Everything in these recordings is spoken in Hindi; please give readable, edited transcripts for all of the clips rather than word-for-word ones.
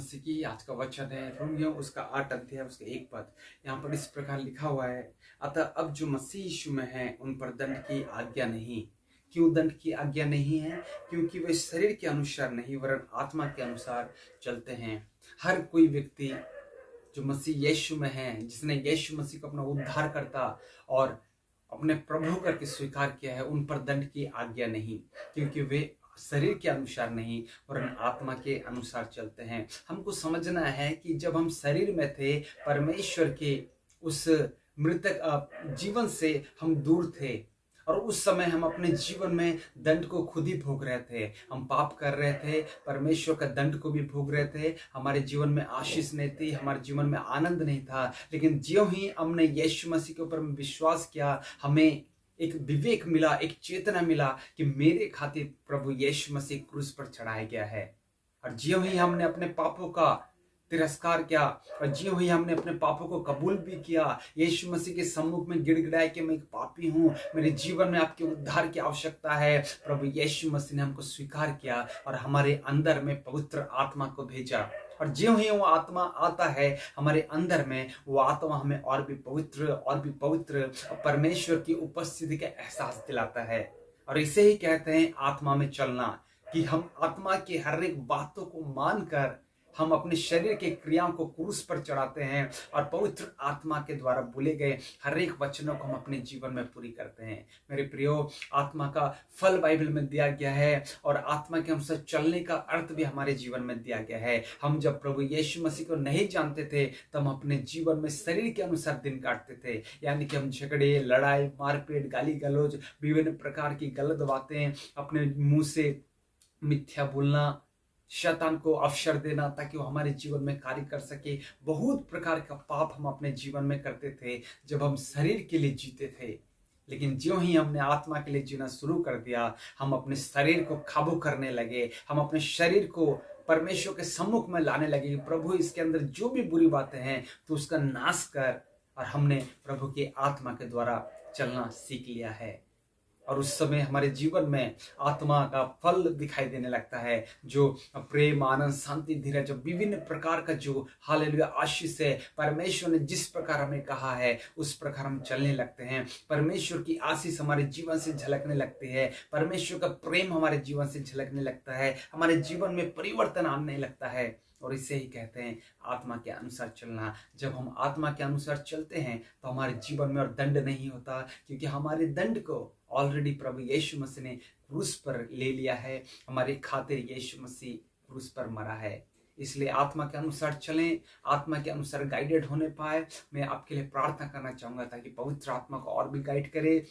मसीह की आज का वचन है रोमियो उसका 8 अध्याय उसका 1 पद। यहाँ पर इस प्रकार लिखा हुआ है, अतः अब जो मसीह यीशु में है उन पर दंड की आज्ञा नहीं। क्यों दंड की आज्ञा नहीं है? क्योंकि वे शरीर के अनुसार नहीं वरन आत्मा के अनुसार चलते हैं। हर कोई व्यक्ति जो मसीह यीशु में है, जिसने यीशु मसीह को अपना उद्धारकर्ता और अपने प्रभु करके स्वीकार किया है, उन पर दंड की आज्ञा नहीं, क्योंकि वे शरीर के अनुसार नहीं वरन आत्मा के अनुसार चलते हैं। हमको समझना है कि जब हम शरीर में थे, परमेश्वर के उस मृतक जीवन से हम दूर थे और उस समय हम अपने जीवन में दंड को खुद ही भोग रहे थे। हम पाप कर रहे थे, परमेश्वर का दंड को भी भोग रहे थे। हमारे जीवन में आशीष नहीं थी, हमारे जीवन में आनंद नहीं था। लेकिन ज्यों ही हमने यीशु मसीह के ऊपर विश्वास किया, हमें एक विवेक मिला, एक चेतना मिला कि मेरे खातिर प्रभु यीशु मसीह क्रूस पर चढ़ाया गया है। और ज्यों ही हमने अपने पापों का तिरस्कार किया और ज्यों ही हमने अपने पापों को कबूल भी किया, यीशु मसीह के सम्मुख में गिड़गिड़ाए कि मैं एक पापी हूँ, मेरे जीवन में आपके उद्धार की आवश्यकता है, प्रभु यीशु मसीह ने हमको स्वीकार किया और हमारे अंदर में पवित्र आत्मा को भेजा। और ज्यों ही वो आत्मा आता है हमारे अंदर में, वो आत्मा हमें और भी पवित्र परमेश्वर की उपस्थिति का एहसास दिलाता है। और इसे ही कहते हैं आत्मा में चलना, कि हम आत्मा की हर एक बातों को मानकर हम अपने शरीर के क्रियाओं को क्रूस पर चढ़ाते हैं और पवित्र आत्मा के द्वारा बोले गए हर एक वचनों को हम अपने जीवन में पूरी करते हैं। मेरे प्रियो, आत्मा का फल बाइबल में दिया गया है और आत्मा के अनुसार चलने का अर्थ भी हमारे जीवन में दिया गया है। हम जब प्रभु यीशु मसीह को नहीं जानते थे तब हम अपने जीवन में शरीर के अनुसार दिन काटते थे, यानी कि हम झगड़े, लड़ाई, मारपीट, गाली गलौज, विभिन्न प्रकार की गलत बातें, अपने मुंह से मिथ्या बोलना, शैतान को अवसर देना ताकि वो हमारे जीवन में कार्य कर सके, बहुत प्रकार का पाप हम अपने जीवन में करते थे जब हम शरीर के लिए जीते थे। लेकिन ज्यों ही हमने आत्मा के लिए जीना शुरू कर दिया, हम अपने शरीर को काबू करने लगे, हम अपने शरीर को परमेश्वर के सम्मुख में लाने लगे। प्रभु, इसके अंदर जो भी बुरी बातें हैं तो उसका नाश कर, और हमने प्रभु के आत्मा के द्वारा चलना सीख लिया है। और उस समय हमारे जीवन में आत्मा का फल दिखाई देने लगता है, जो प्रेम, आनंद, शांति, धीरज, विभिन्न प्रकार का जो हालेलुया आशीष है, परमेश्वर ने जिस प्रकार हमें कहा है उस प्रकार हम चलने लगते हैं। परमेश्वर की आशीष हमारे जीवन से झलकने लगती है, परमेश्वर का प्रेम हमारे जीवन से झलकने लगता है, हमारे जीवन में परिवर्तन आने लगता है। और इसे ही कहते हैं आत्मा के अनुसार चलना। जब हम आत्मा के अनुसार चलते हैं तो हमारे जीवन में और दंड नहीं होता, क्योंकि हमारे दंड को ऑलरेडी प्रभु यीशु मसीह ने क्रूस पर ले लिया है। हमारे खातिर यीशु मसीह क्रूस पर मरा है। इसलिए आत्मा के अनुसार चलें, आत्मा के अनुसार गाइडेड होने पाए। मैं आपके लिए प्रार्थना करना चाहूंगा ताकि पवित्र आत्मा को और भी गाइड करे।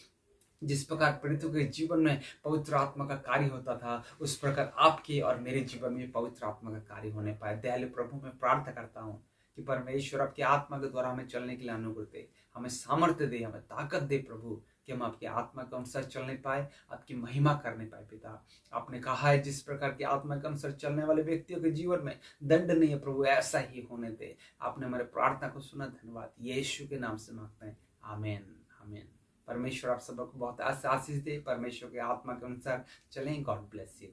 जिस प्रकार पीड़ितों के जीवन में पवित्र आत्मा का कार्य होता था, उस प्रकार आपके और मेरे जीवन में पवित्र आत्मा का कार्य होने पाए। दयालु प्रभु, मैं प्रार्थना करता हूँ कि परमेश्वर आपके आत्मा के द्वारा हमें चलने के लिए अनुग्रह दे, हमें सामर्थ्य दे, हमें ताकत दे प्रभु, कि हम आपकी आत्मा के अनुसार चलने पाए, आपकी महिमा करने पाए। पिता, आपने कहा है जिस प्रकार की आत्मा के अनुसार चलने वाले व्यक्तियों के जीवन में दंड नहीं है प्रभु, ऐसा ही होने दे। आपने हमारे प्रार्थना को सुना, धन्यवाद। यीशु के नाम से मांगते हैं, आमीन आमीन। परमेश्वर आप सबको बहुत आशीष दे। परमेश्वर के आत्मा के अनुसार चलें। God bless you.